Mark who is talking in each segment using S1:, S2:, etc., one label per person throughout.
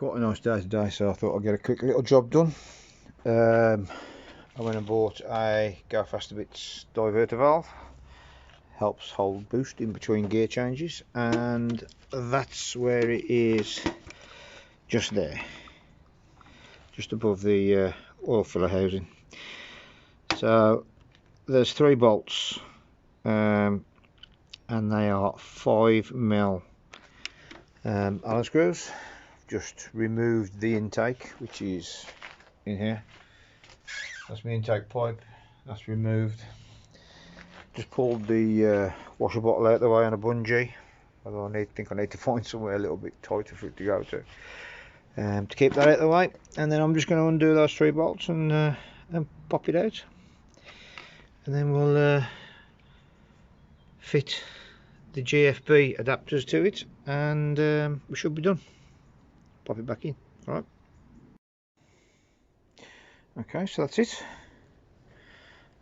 S1: Quite a nice day today, so I thought I'd get a quick little job done. I went and bought a Go Faster Bits diverter valve. Helps hold boost in between gear changes, and that's where it is, just there, just above the oil filler housing. So there's 3 bolts, and they are 5mm Allen screws. Just removed the intake, which is in here. That's my intake pipe, that's removed. Just pulled the washer bottle out of the way on a bungee, although I think I need to find somewhere a little bit tighter for it to go to keep that out of the way. And then I'm just going to undo those 3 bolts and pop it out, and then we'll fit the GFB adapters to it, and we should be done. Pop it back in. Alright. Okay, so that's it.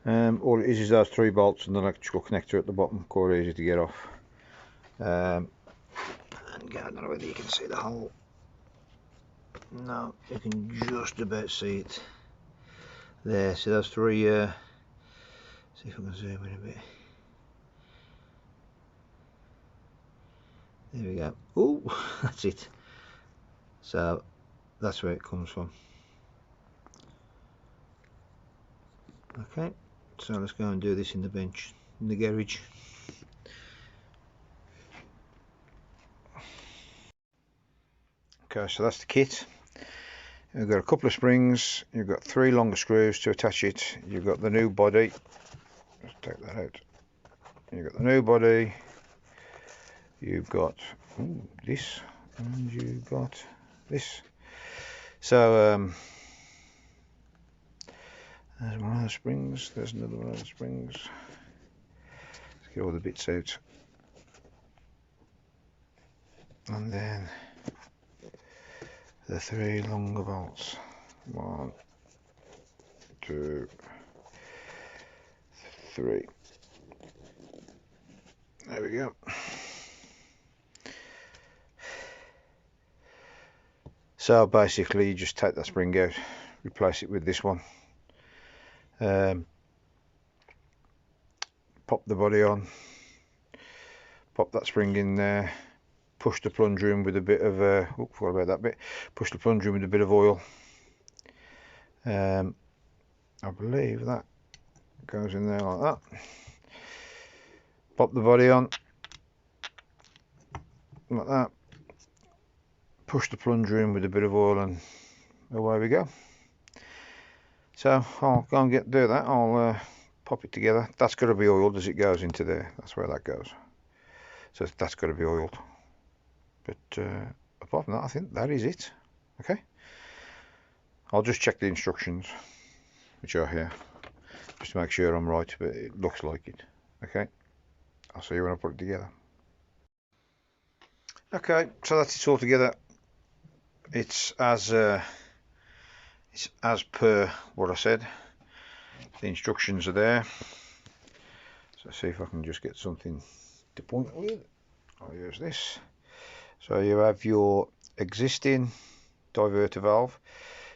S1: All it is those 3 bolts and the electrical connector at the bottom, quite easy to get off. And again, I don't know whether you can see the hole. No, you can just about see it there. So those 3, see if I can zoom in a bit. There we go. Oh, that's it. So that's where it comes from. Okay, so let's go and do this in the bench, in the garage. Okay, so that's the kit. You've got a couple of springs, you've got 3 longer screws to attach it, you've got the new body. Let's take that out. You've got the new body, you've got this, and you've got this. So there's one of the springs, there's another one of the springs. Let's get all the bits out. And then the 3 longer bolts. 1, 2, 3. There we go. So basically you just take that spring out, replace it with this one. Pop the body on, pop that spring in there, push the plunger in with a bit of forgot about that bit. Push the plunger in with a bit of oil. I believe that goes in there like that. Pop the body on like that. Push the plunger in with a bit of oil, and away we go. So I'll go and do that. I'll pop it together. That's got to be oiled as it goes into there. That's where that goes. So that's got to be oiled. But apart from that, I think that is it. Okay. I'll just check the instructions, which are here, just to make sure I'm right, but it looks like it. Okay. I'll see you when I put it together. Okay, so that's it all together. It's as per what I said. The instructions are there. So see if I can just get something to point with. I'll use this. So you have your existing diverter valve.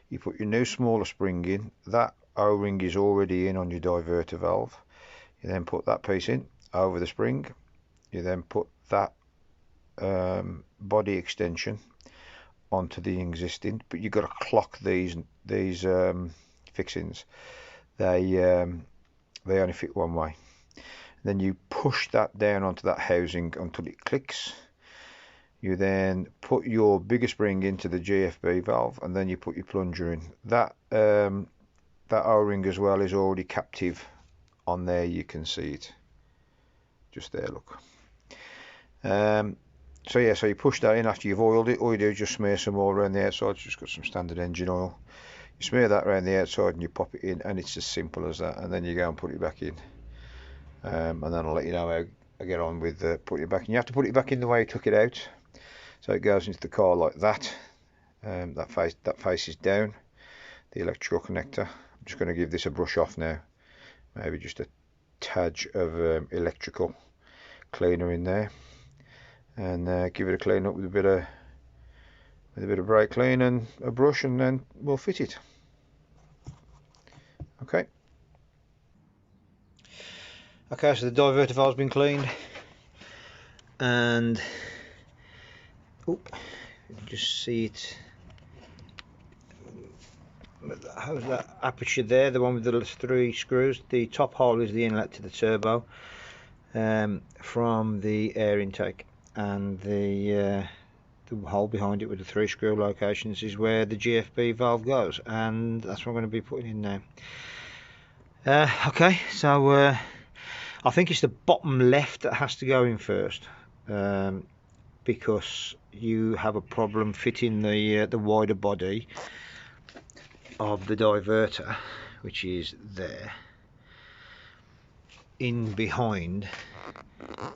S1: You put your new smaller spring in. That O-ring is already in on your diverter valve. You then put that piece in over the spring. You then put that body extension onto the existing, but you've got to clock these fixings. They only fit one way. Then you push that down onto that housing until it clicks. You then put your bigger spring into the GFB valve, and then you put your plunger in. That O-ring as well is already captive on there. You can see it just there, look. So yeah, so you push that in after you've oiled it. All you do is just smear some oil around the outside. Just got some standard engine oil. You smear that around the outside and you pop it in, and it's as simple as that. And then you go and put it back in, and then I'll let you know how I get on with putting it back in. You have to put it back in the way you took it out, so it goes into the car like that. That faces down, the electrical connector. I'm just going to give this a brush off now, maybe just a tad of electrical cleaner in there, and give it a clean up with a with a bit of brake clean and a brush, and then we'll fit it. Okay. Okay, so the diverter valve's been cleaned, and you can just see it. How's that aperture there? The one with the 3 screws. The top hole is the inlet to the turbo from the air intake, and the hole behind it with the 3 screw locations is where the GFB valve goes, and that's what I'm going to be putting in now. Okay, so I think it's the bottom left that has to go in first, because you have a problem fitting the wider body of the diverter, which is there, in behind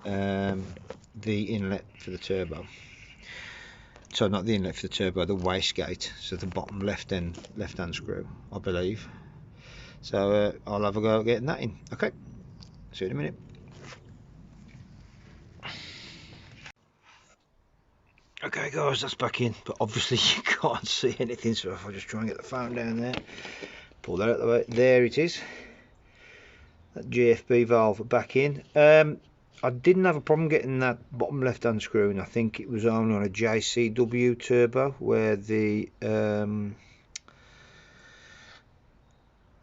S1: the inlet for the turbo. So not the inlet for the turbo, the wastegate, so the bottom left hand screw, I believe. So I'll have a go at getting that in. Okay, see you in a minute. Okay guys, that's back in, but obviously you can't see anything, so if I just try and get the phone down there, pull that out of the way, there it is, that GFB valve back in. I didn't have a problem getting that bottom left hand screw in. I think it was only on a JCW turbo where the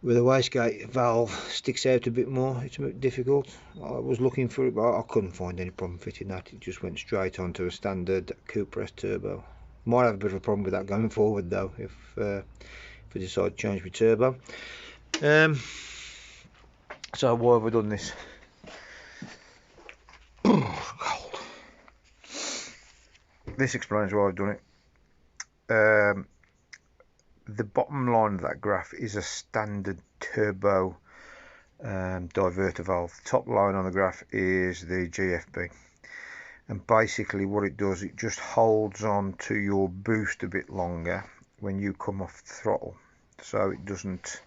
S1: wastegate valve sticks out a bit more. It's a bit difficult. I was looking for it, but I couldn't find any problem fitting that. It just went straight onto a standard Cooper S turbo. Might have a bit of a problem with that going forward though, if I decide to change my turbo. So why have I done this? Cold. This explains why I've done it. The bottom line of that graph is a standard turbo diverter valve. The top line on the graph is the GFB, and basically what it does, it just holds on to your boost a bit longer when you come off the throttle, so it doesn't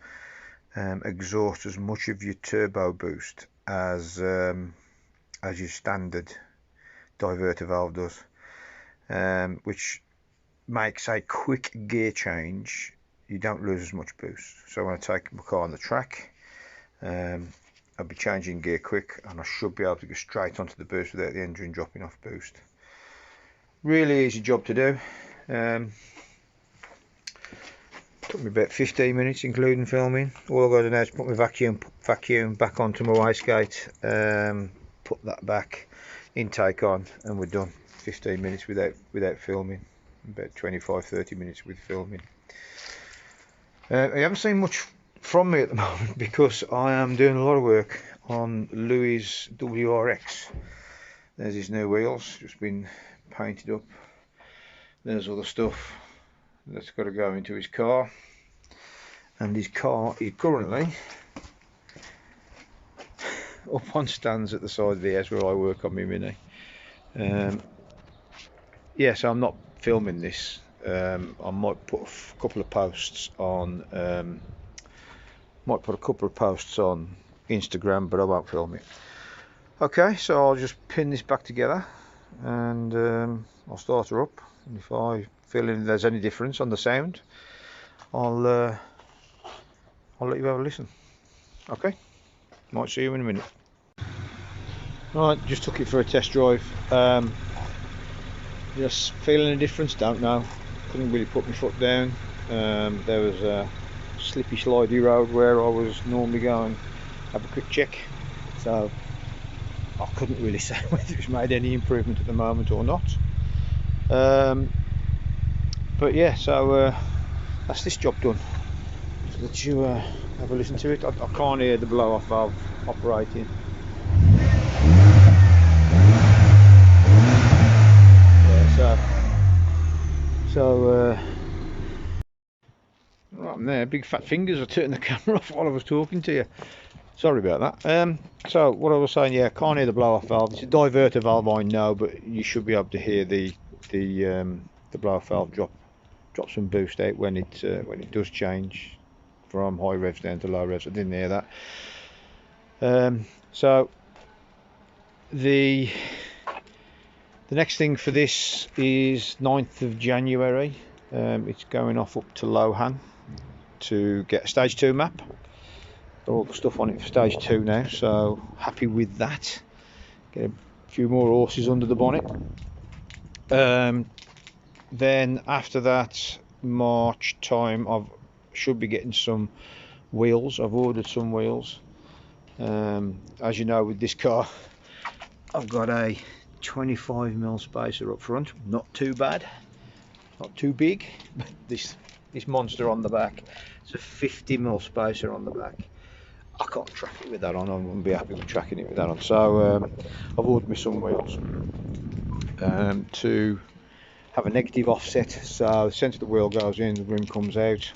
S1: exhaust as much of your turbo boost as your standard diverter valve does, which makes a quick gear change. You don't lose as much boost. So when I take my car on the track, I'll be changing gear quick, and I should be able to go straight onto the boost without the engine dropping off boost. Really easy job to do. Took me about 15 minutes including filming. All I've got to do now is put my vacuum back onto my wastegate, put that back, intake on, and we're done. 15 minutes without filming, about 25-30 minutes with filming. You haven't seen much from me at the moment because I am doing a lot of work on Louis' WRX. There's his new wheels, just been painted up. There's other stuff that's got to go into his car, and his car is currently up on stands at the side of the house where I work on my Mini. Yes, I'm not filming this. I might put a couple of posts on Instagram, but I won't film it. Okay, so I'll just pin this back together, and I'll start her up, and if I feel there's any difference on the sound, I'll let you have a listen. Okay, might see you in a minute. Right, just took it for a test drive. Just feeling a difference, don't know. Couldn't really put my foot down. There was a slippy slidey road where I was normally going. Have a quick check, so I couldn't really say whether it's made any improvement at the moment or not. But yeah, so that's this job done. So let you have a listen to it. I can't hear the blow off valve operating. So right there, big fat fingers. I turned the camera off while I was talking to you. Sorry about that. So what I was saying, yeah, can't hear the blow off valve. It's a diverter valve, I know, but you should be able to hear the blow off valve drop some boost out when it does change from high revs down to low revs. I didn't hear that. So the The next thing for this is 9th of January. It's going off up to Lohan to get a stage 2 map. All the stuff on it for stage 2 now, so happy with that. Get a few more horses under the bonnet. Then after that, March time, I should be getting some wheels. I've ordered some wheels. As you know, with this car, I've got a 25mm spacer up front. Not too bad, not too big, but this monster on the back, it's a 50mm spacer on the back. I can't track it with that on. I wouldn't be happy with tracking it with that on. So I've ordered me some wheels to have a negative offset, so the centre of the wheel goes in, the rim comes out,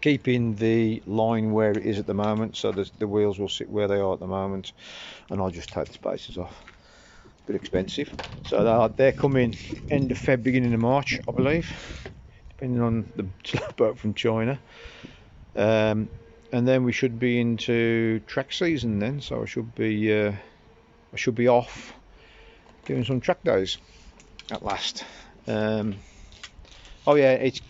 S1: keeping the line where it is at the moment, so the wheels will sit where they are at the moment, and I'll just take the spacers off. A bit expensive, so they're coming end of Feb, beginning of March, I believe, depending on the boat from China. And then we should be into track season then, so I should be off doing some track days at last. Oh yeah, it's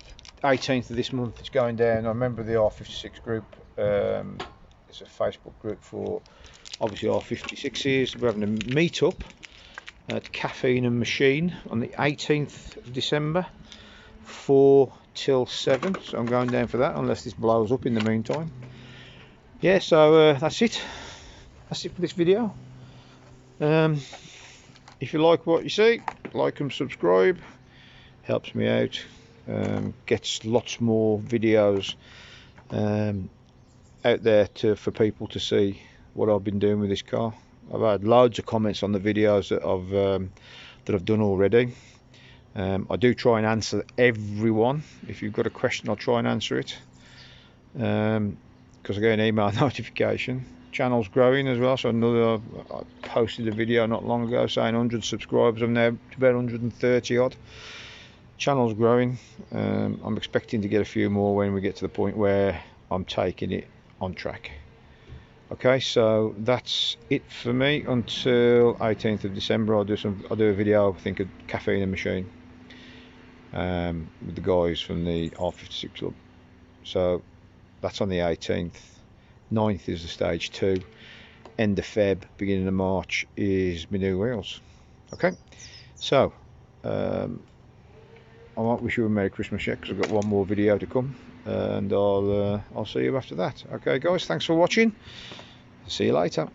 S1: 18th of this month, it's going down. I remember the R56 group. It's a Facebook group for obviously R56s. We're having a meet up at Caffeine and Machine on the 18th of December, 4 till 7. So I'm going down for that, unless this blows up in the meantime. Yeah, so that's it. That's it for this video. If you like what you see, like and subscribe. Helps me out. Gets lots more videos out there for people to see what I've been doing with this car. I've had loads of comments on the videos that I've done already. I do try and answer everyone. If you've got a question, I'll try and answer it, because I get an email notification. Channel's growing as well, so I posted a video not long ago saying 100 subscribers. I'm now about 130 odd. Channel's growing. I'm expecting to get a few more when we get to the point where I'm taking it on track. Okay, so that's it for me until 18th of December. I'll do a video, I think, of Caffeine and Machine with the guys from the R56 club. So that's on the 18th. 9th is the stage 2. End of Feb, beginning of March is my new wheels. Okay, so I might wish you a Merry Christmas yet, because I've got one more video to come, and I'll see you after that. Okay guys, thanks for watching. See you later.